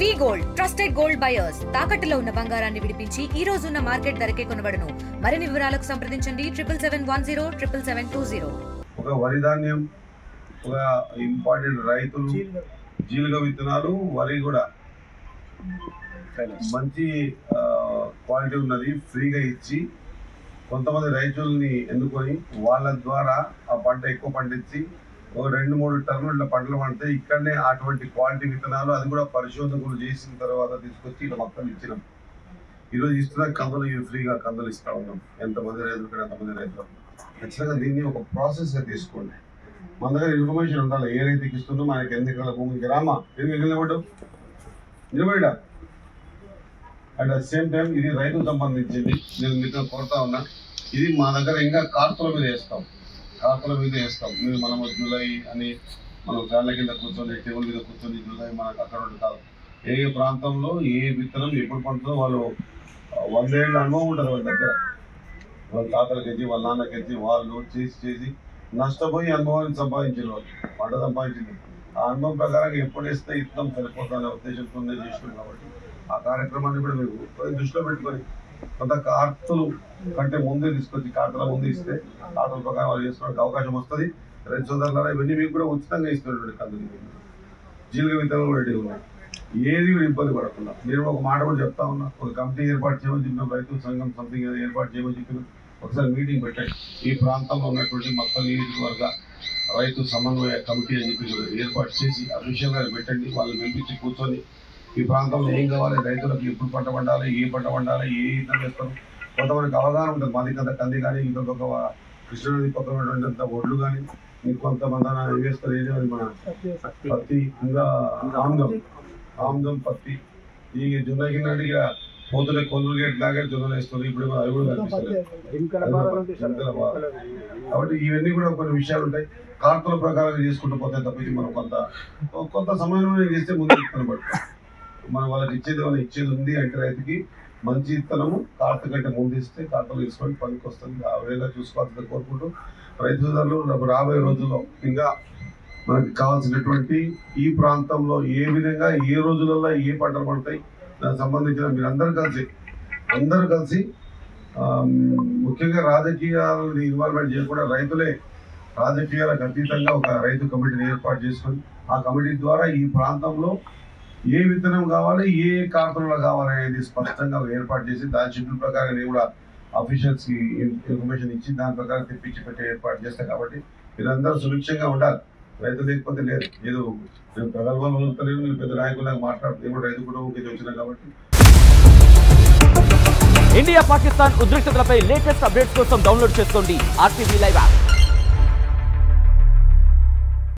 వి gold trusted gold buyers తాకట్టులో ఉన్న బంగారాన్ని విడిపించి ఈ రోజు ఉన్న మార్కెట్ ధరకే కొనబడును. మరిన్ని వివరాలకు సంప్రదించండి 77107720. ఒక వరి ధాన్యం, ఒక ఇంపార్టెంట్ రైతులు, జీలుగ విత్తనాలు, వరి కూడా మంచి క్వాలిటీ ఉన్నది ఫ్రీగా ఇచ్చి కొంతమంది రైతుల్ని ఎన్నుకొని వాళ్ళ ద్వారా ఆ పంట ఎక్కువ పండించి ఒక 2-3 టన్నుల పంటలు పండితే ఇక్కడనే అటువంటి క్వాలిటీ విత్తనాలు అది కూడా పరిశోధకులు చేసిన తర్వాత తీసుకొచ్చి ఇలా మొత్తం ఇచ్చినాం. ఈరోజు ఇస్తున్న కందులు ఫ్రీగా కందులు ఇస్తా ఉన్నాం. ఎంతమంది రైతులు ఇక్కడ ఎంతమంది రైతులు ఖచ్చితంగా దీన్ని ఒక ప్రాసెస్గా తీసుకోండి. మన దగ్గర ఇన్ఫర్మేషన్ ఉండాలి. ఏ రైతుకి ఇస్తుందో మనకి ఎన్ని ఎకరాల భూమికి రామా ఎందుకు నిలబడ్డా అట్ ద సేమ్ టైం ఇది రైతుకు సంబంధించింది. నేను మీతో కోరుతా ఉన్నా, ఇది మా దగ్గర ఇంకా కార్తుల మీద వేస్తాం. మీరు మనము జూలై అని మనం ఫ్యాన్ల కింద కూర్చొని టేబుల్ మీద కూర్చొని జూలై మనకు అక్కడ కాదు. ఏ ప్రాంతంలో ఏ విత్తనం ఎప్పుడు పండుతుందో వాళ్ళు 100 ఏళ్ళ అనుభవం ఉంటుంది వాళ్ళ దగ్గర. వాళ్ళ తాతలకెచ్చి వాళ్ళ నాన్నకెచ్చి వాళ్ళు చేసి నష్టపోయి అనుభవాన్ని సంపాదించిన వాళ్ళు పంట సంపాదించింది. ఆ అనుభవం ప్రకారం ఎప్పుడు వేస్తే ఇత్తనం సరిపోతుందనే ఉద్దేశంతో చేసినాం. కాబట్టి ఆ కార్యక్రమాన్ని కూడా మీరు దృష్టిలో పెట్టుకొని కొంత కార్తులు కంటే ముందే తీసుకొచ్చి కార్తుల ముందు ఇస్తే కార్తుల ప్రకారం వాళ్ళు చేసుకోవడానికి అవకాశం వస్తుంది. రైతు సోదరులారా ఇవన్నీ మీకు కూడా ఉచితంగా ఇస్తున్నటువంటి కందులు, జీలుగ విత్తనాలు రెడీ ఉన్నాయి. ఏది కూడా ఇబ్బంది పడకుండా నేను ఒక మాట కూడా చెప్తా ఉన్నా. ఒక కమిటీ ఏర్పాటు చేయమని చెప్పిన రైతు సంఘం సంథింగ్ ఏర్పాటు చేయమని చెప్పిన ఒకసారి మీటింగ్ పెట్టండి. ఈ ప్రాంతంలో ఉన్నటువంటి మొత్తం నియోజకవర్గ రైతు సమన్వయ కమిటీ అని చెప్పి ఏర్పాటు చేసి అఫీషియల్గా పెట్టండి. వాళ్ళు పిలిపించి కూర్చొని ఈ ప్రాంతంలో ఏం కావాలి, రైతులకు ఎప్పుడు పంట పండాలి, ఏ పంట పండాలి, ఏ ఇతను చేస్తారు కొంతమందికి అవగాహన ఉంటుంది. మాది కొంత కంది కానీ ఇంకొక కృష్ణానది పక్కన ఉన్నటువంటి ఒడ్లు కానీ ఇంకొంతమంది ఏం చేస్తారు, ఏది మన పత్తి, ఇంకా ఆముదం పత్తి ఈ జొన్న కింద పోతున్న కొనుగోలు గేట్ లాగా జొన్నలు వేస్తుంది. ఇప్పుడు అవి కూడా కనిపిస్తలేదు. కాబట్టి ఇవన్నీ కూడా కొన్ని విషయాలు ఉంటాయి. కార్తుల ప్రకారంగా చేసుకుంటూ పోతే తప్పించి మనం కొంత సమయంలో చేస్తే ముందు ఇత్తనం పడతాం. మనం వాళ్ళకి ఇచ్చేది ఉంది అంటే రైతుకి మంచి ఇత్తనము కార్త కంటే ముందు ఇస్తే కార్తలు తీసుకొని పనికి వస్తుంది. ఆ విధంగా చూసుకోవాల్సింది కోరుకుంటూ రైతు సోదరులు రాబోయే రోజుల్లో ఇంకా మనకి కావాల్సినటువంటి ఈ ప్రాంతంలో ఏ విధంగా ఏ రోజులలో ఏ పంటలు పడతాయి దానికి సంబంధించిన మీరు అందరూ కలిసి ముఖ్యంగా రాజకీయాలను ఇన్వాల్వ్మెంట్ చేయకుండా రైతులే రాజకీయాలకు అతీతంగా ఒక రైతు కమిటీని ఏర్పాటు చేసుకొని ఆ కమిటీ ద్వారా ఈ ప్రాంతంలో ఏ విత్తనం కావాలి, ఏ కార్తలలో కావాలి అనేది స్పష్టంగా ఏర్పాటు చేసి దాని షెడ్యూల్ ప్రకారం నేను కూడా ఆఫీషియల్స్కి ఇన్ఫర్మేషన్ ఇచ్చి దాని ప్రకారం తెప్పించి పెట్టే ఏర్పాటు చేస్తాను. కాబట్టి మీరందరూ సురక్షంగా ఉండాలి. రైతు లేకపోతే లేదు. ఏదో నేను ప్రగల్భాలు వదులుతలేను, నేను పెద్ద నాయకులకు మాట్లాడుతూ కూడా రైతు కుటుంబంకి వచ్చినా కాబట్టి. ఇండియా పాకిస్తాన్ ఉద్రిక్తతలపై లేటెస్ట్ అప్డేట్స్ కోసం డౌన్లోడ్ చేసుకోండి RTV లైవ్ యాప్.